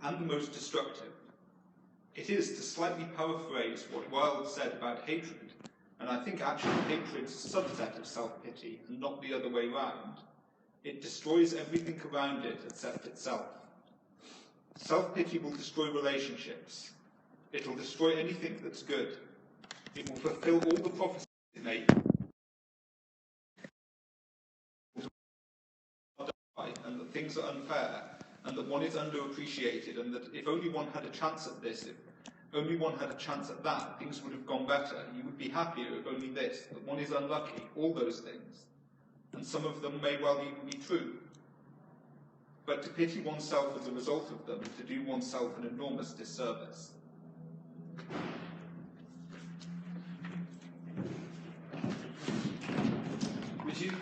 and the most destructive. It is, to slightly paraphrase what Wilde said about hatred, and I think actually hatred's a subset of self-pity and not the other way round, it destroys everything around it except itself. Self-pity will destroy relationships. It will destroy anything that's good. It will fulfill all the prophecies it made. And that things are unfair, and that one is underappreciated, and that if only one had a chance at this, if only one had a chance at that, things would have gone better. You would be happier if only this, that one is unlucky, all those things. And some of them may well even be true. But to pity oneself as a result of them, to do oneself an enormous disservice. Would you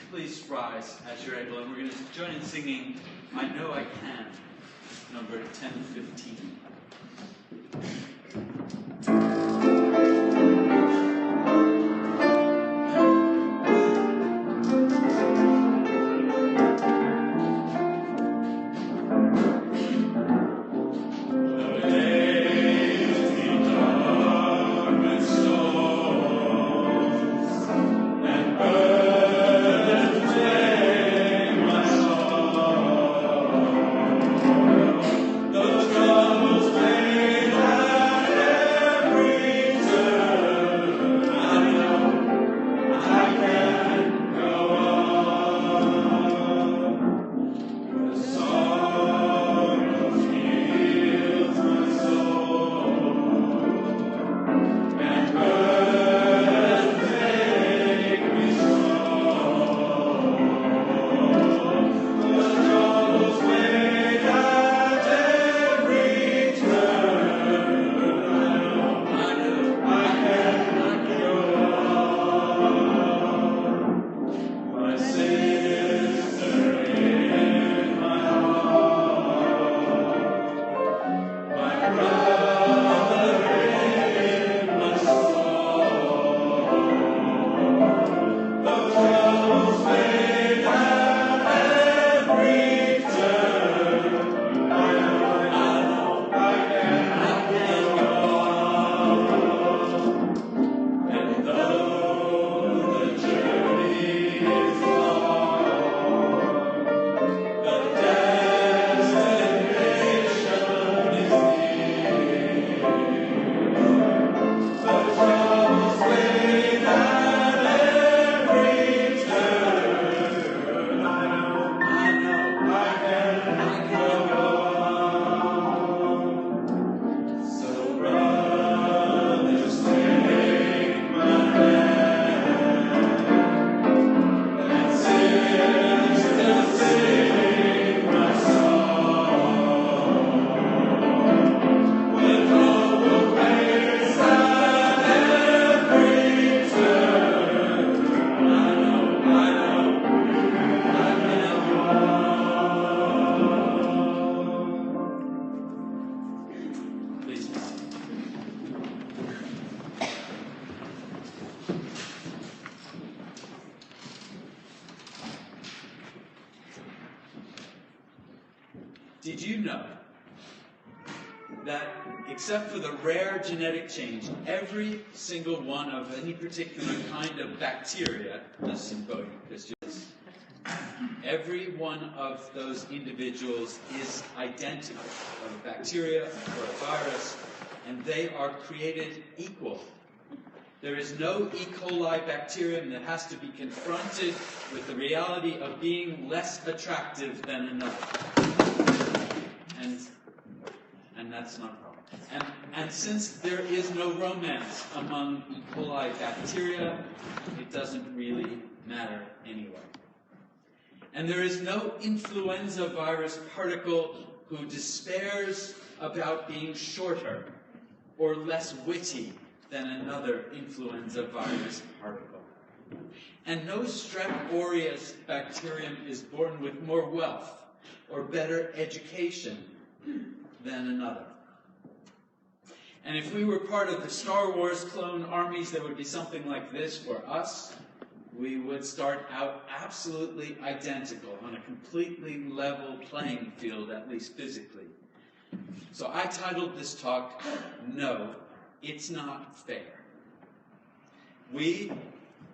please rise as you're able, and we're going to join in singing I Know I Can, number 1015. Did you know that, except for the rare genetic change, every single one of any particular kind of bacteria, as in both Christians, every one of those individuals is identical, a bacteria or a virus, and they are created equal. There is no E. coli bacterium that has to be confronted with the reality of being less attractive than another. And that's not a problem. And since there is no romance among E. coli bacteria, it doesn't really matter anyway. And there is no influenza virus particle who despairs about being shorter or less witty than another influenza virus particle. And no Strep aureus bacterium is born with more wealth or better education than another. And if we were part of the Star Wars clone armies, there would be something like this for us. we would start out absolutely identical on a completely level playing field, at least physically. So I titled this talk, No, It's Not Fair. We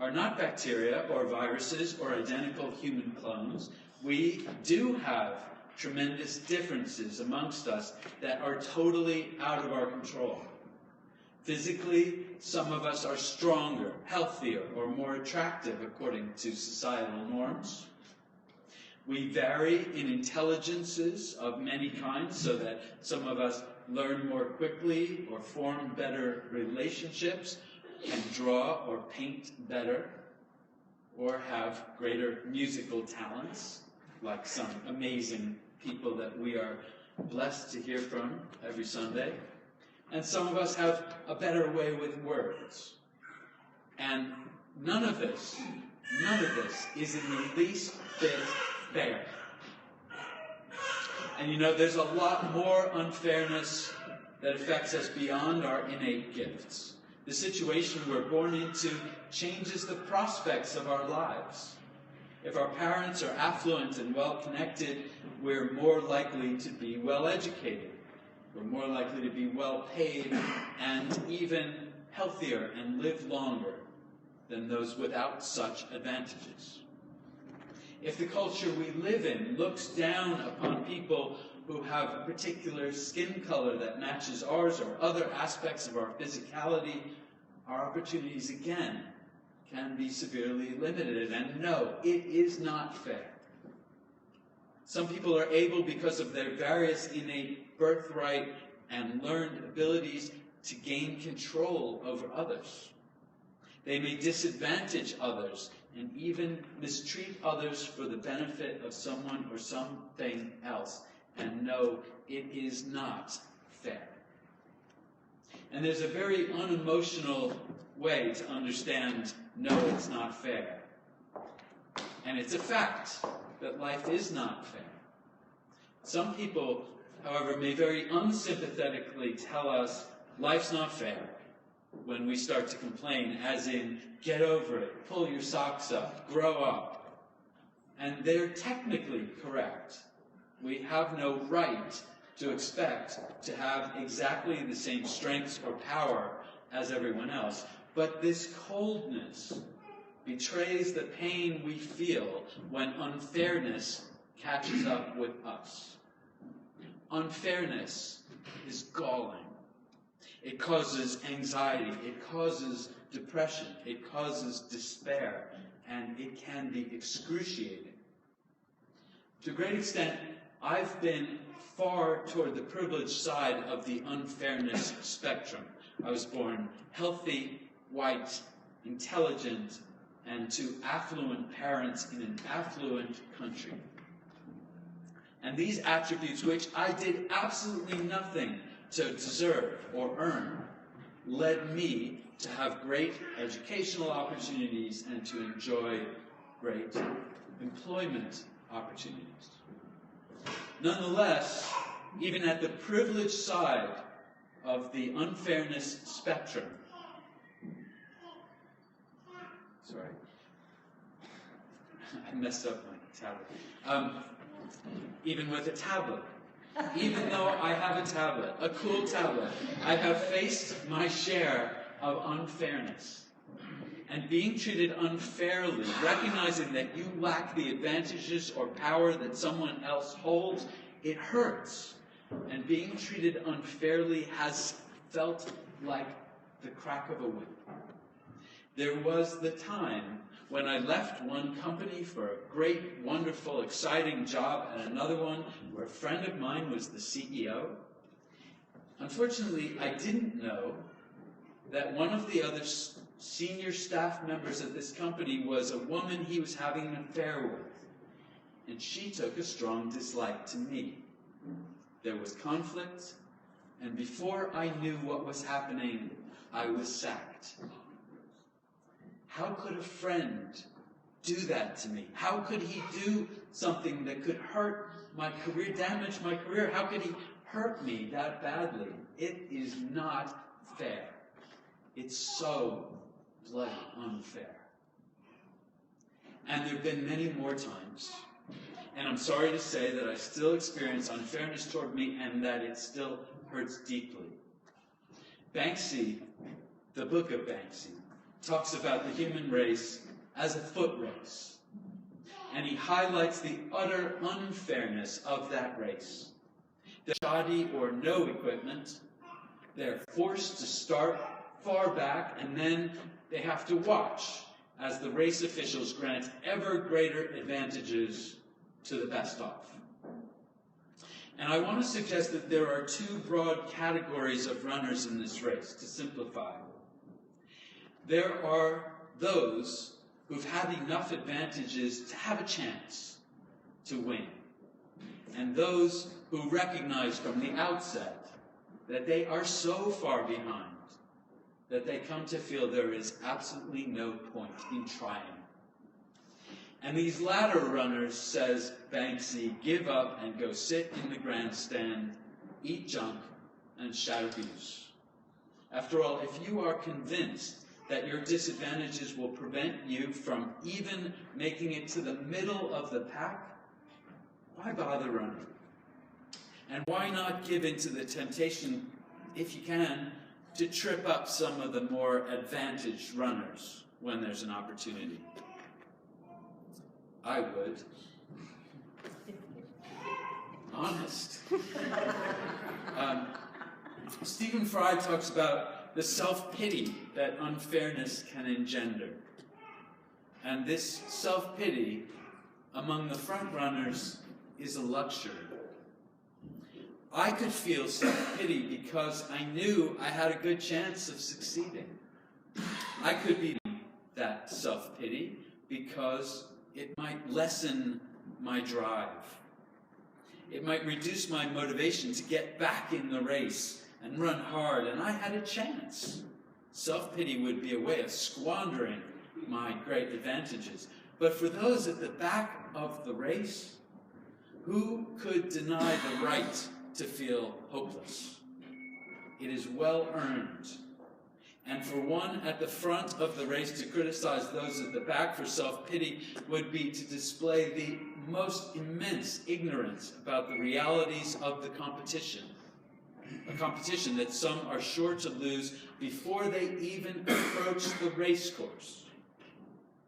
are not bacteria or viruses or identical human clones. We do have tremendous differences amongst us that are totally out of our control. Physically, some of us are stronger, healthier, or more attractive according to societal norms. We vary in intelligences of many kinds, so that some of us learn more quickly or form better relationships, can draw or paint better, or have greater musical talents, like some amazing people that we are blessed to hear from every Sunday. And some of us have a better way with words. And none of this is in the least bit fair. And you know, there's a lot more unfairness that affects us beyond our innate gifts. The situation we're born into changes the prospects of our lives. If our parents are affluent and well-connected, we're more likely to be well-educated. We're more likely to be well-paid and even healthier and live longer than those without such advantages. If the culture we live in looks down upon people who have a particular skin color that matches ours or other aspects of our physicality, our opportunities again can be severely limited. And no, it is not fair. Some people are able, because of their various innate birthright and learned abilities, to gain control over others. They may disadvantage others and even mistreat others for the benefit of someone or something else. And no, it is not fair. And there's a very unemotional way to understand, no, it's not fair. And it's a fact that life is not fair. Some people, however, may very unsympathetically tell us life's not fair when we start to complain, as in, get over it, pull your socks up, grow up. And they're technically correct. We have no right to expect to have exactly the same strengths or power as everyone else. But this coldness betrays the pain we feel when unfairness catches up with us. Unfairness is galling. It causes anxiety, it causes depression, it causes despair, and it can be excruciating. To a great extent, I've been far toward the privileged side of the unfairness spectrum. I was born healthy, white, intelligent, and to affluent parents in an affluent country. And these attributes, which I did absolutely nothing to deserve or earn, led me to have great educational opportunities and to enjoy great employment opportunities. Nonetheless, even at the privileged side of the unfairness spectrum, sorry, I messed up my tablet. Even with a tablet, even though I have a tablet, a cool tablet, I have faced my share of unfairness. And being treated unfairly, recognizing that you lack the advantages or power that someone else holds, it hurts. And being treated unfairly has felt like the crack of a whip. There was the time when I left one company for a great, wonderful, exciting job at another one where a friend of mine was the CEO. Unfortunately, I didn't know that one of the other senior staff members of this company was a woman he was having an affair with. And she took a strong dislike to me. There was conflict, and before I knew what was happening, I was sacked. How could a friend do that to me? How could he do something that could hurt my career, damage my career? How could he hurt me that badly? It is not fair. It's so bloody unfair. And there have been many more times. And I'm sorry to say that I still experience unfairness toward me and that it still hurts deeply. Banksy, the book of Banksy, talks about the human race as a foot race. And he highlights the utter unfairness of that race. There's shoddy or no equipment. They're forced to start far back, and then they have to watch as the race officials grant ever greater advantages to the best off. And I want to suggest that there are two broad categories of runners in this race, to simplify. There are those who've had enough advantages to have a chance to win, and those who recognize from the outset that they are so far behind that they come to feel there is absolutely no point in trying. And these latter runners, says Banksy, give up and go sit in the grandstand, eat junk, and shout abuse. After all, if you are convinced that your disadvantages will prevent you from even making it to the middle of the pack, why bother running? And why not give in to the temptation, if you can, to trip up some of the more advantaged runners when there's an opportunity? I would. Honest. Stephen Fry talks about the self-pity that unfairness can engender. And this self-pity among the front runners is a luxury. I could feel self-pity because I knew I had a good chance of succeeding. I could be that self-pity because it might lessen my drive. It might reduce my motivation to get back in the race and run hard, and I had a chance. Self-pity would be a way of squandering my great advantages. But for those at the back of the race, who could deny the right to feel hopeless? It is well earned. And for one at the front of the race to criticize those at the back for self-pity would be to display the most immense ignorance about the realities of the competition. A competition that some are sure to lose before they even approach the race course.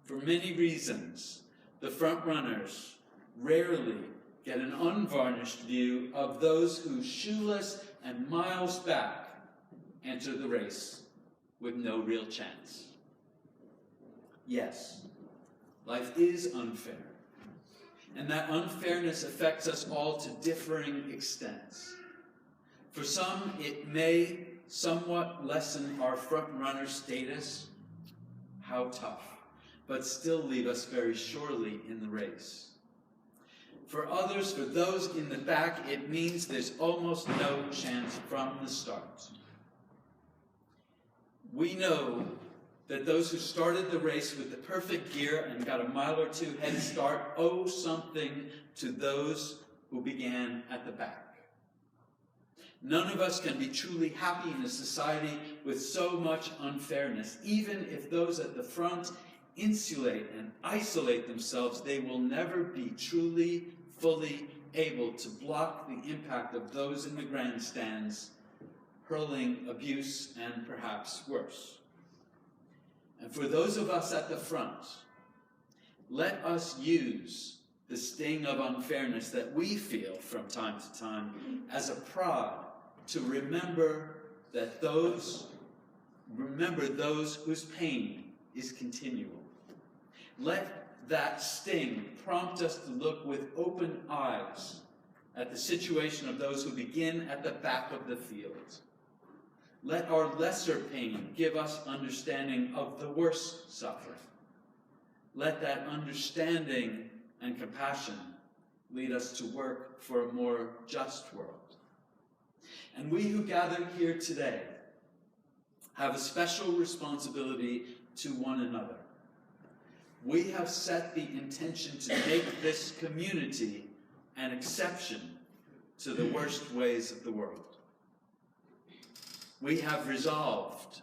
For many reasons, the front runners rarely get an unvarnished view of those who, shoeless and miles back, enter the race with no real chance. Yes, life is unfair, and that unfairness affects us all to differing extents. For some, it may somewhat lessen our front-runner status, how tough, but still leave us very surely in the race. For others, for those in the back, it means there's almost no chance from the start. We know that those who started the race with the perfect gear and got a mile or two head start owe something to those who began at the back. None of us can be truly happy in a society with so much unfairness. Even if those at the front insulate and isolate themselves, they will never be truly, fully able to block the impact of those in the grandstands hurling abuse and perhaps worse. And for those of us at the front, let us use the sting of unfairness that we feel from time to time as a prod to remember those whose pain is continual. Let that sting prompt us to look with open eyes at the situation of those who begin at the back of the field. Let our lesser pain give us understanding of the worst suffering. Let that understanding and compassion lead us to work for a more just world. And we who gather here today have a special responsibility to one another. We have set the intention to make this community an exception to the worst ways of the world. We have resolved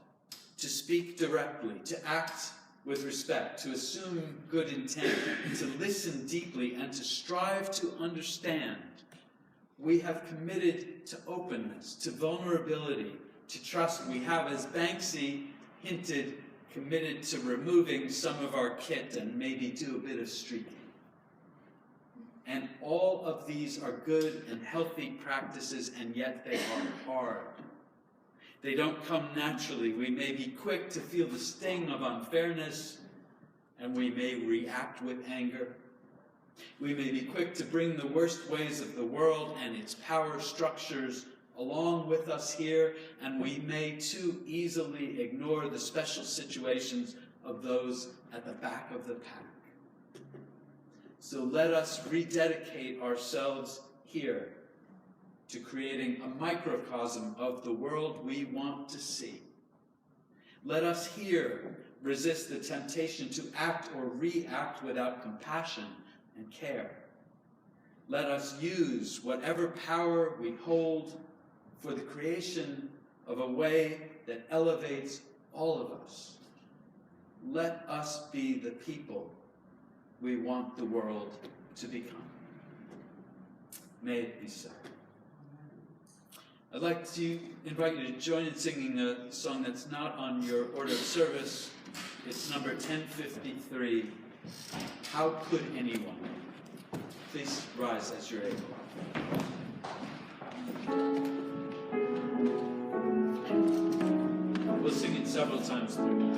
to speak directly, to act with respect, to assume good intent, to listen deeply, and to strive to understand, we have committed to openness, to vulnerability, to trust. We have, as Banksy hinted, committed to removing some of our kit and maybe do a bit of streaking. And all of these are good and healthy practices, and yet they are hard. They don't come naturally. We may be quick to feel the sting of unfairness, and we may react with anger. We may be quick to bring the worst ways of the world and its power structures along with us here, and we may too easily ignore the special situations of those at the back of the pack. So let us rededicate ourselves here to creating a microcosm of the world we want to see. Let us here resist the temptation to act or react without compassion and care. Let us use whatever power we hold for the creation of a way that elevates all of us. Let us be the people we want the world to become. May it be so. I'd like to invite you to join in singing a song that's not on your order of service. It's number 1053, How Could Anyone? Please rise as you're able. We'll sing it several times through.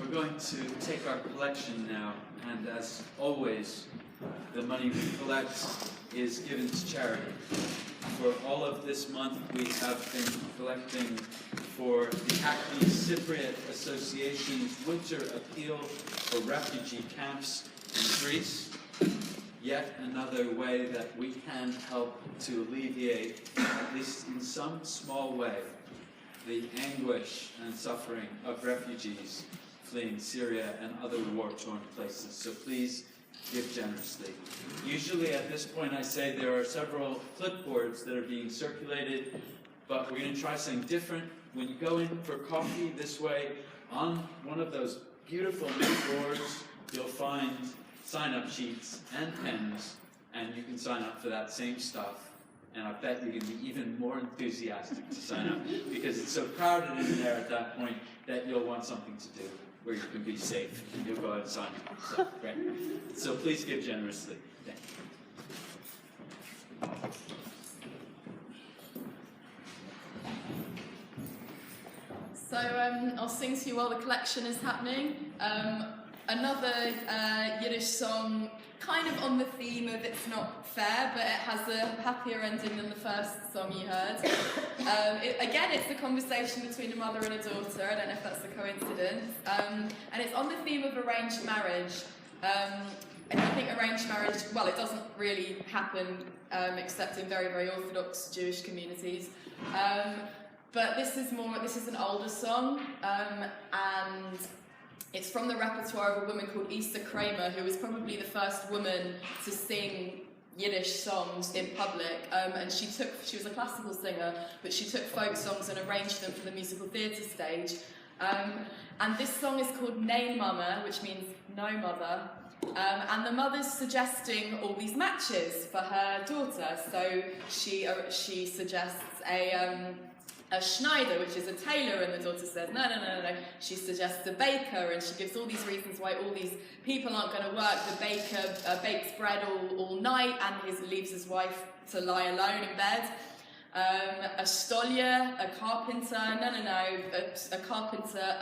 We're going to take our collection now, and as always, the money we collect is given to charity. For all of this month, we have been collecting for the Hackney Cypriot Association's Winter Appeal for Refugee Camps in Greece. Yet another way that we can help to alleviate, at least in some small way, the anguish and suffering of refugees fleeing Syria and other war-torn places. So please give generously. Usually at this point I say there are several clipboards that are being circulated, but we're going to try something different. When you go in for coffee this way, on one of those beautiful new boards, you'll find sign-up sheets and pens, and you can sign up for that same stuff. And I bet you're going to be even more enthusiastic to sign up, because it's so crowded in there at that point that you'll want something to do where you can be safe, and you'll go out and sign up. So, great. So please give generously. Thank you. So I'll sing to you while the collection is happening. Another Yiddish song kind of on the theme of it's not fair, but it has a happier ending than the first song you heard. Again, it's a conversation between a mother and a daughter. I don't know if that's a coincidence. And it's on the theme of arranged marriage. And I think arranged marriage, well, it doesn't really happen except in very, very Orthodox Jewish communities. But this is an older song, and it's from the repertoire of a woman called Isa Kramer, who was probably the first woman to sing Yiddish songs in public. And she was a classical singer, but she took folk songs and arranged them for the musical theatre stage. And this song is called Nein Mama, which means no mother. And the mother's suggesting all these matches for her daughter. So she suggests a Schneider, which is a tailor, and the daughter says, no. She suggests a baker, and she gives all these reasons why all these people aren't going to work. The baker bakes bread all night and leaves his wife to lie alone in bed. A stolyer, a carpenter, a carpenter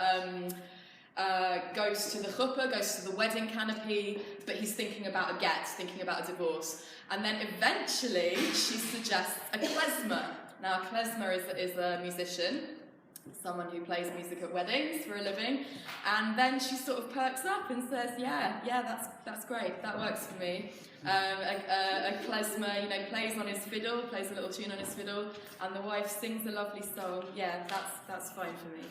goes to the chuppah, goes to the wedding canopy, but he's thinking about a get, thinking about a divorce. And then eventually she suggests a klezmer. Now, a klezmer is a musician, someone who plays music at weddings for a living, and then she sort of perks up and says, yeah, that's great, that works for me. A klezmer, plays on his fiddle, plays a little tune on his fiddle, and the wife sings a lovely song. Yeah, that's fine for me.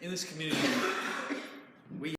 In this community,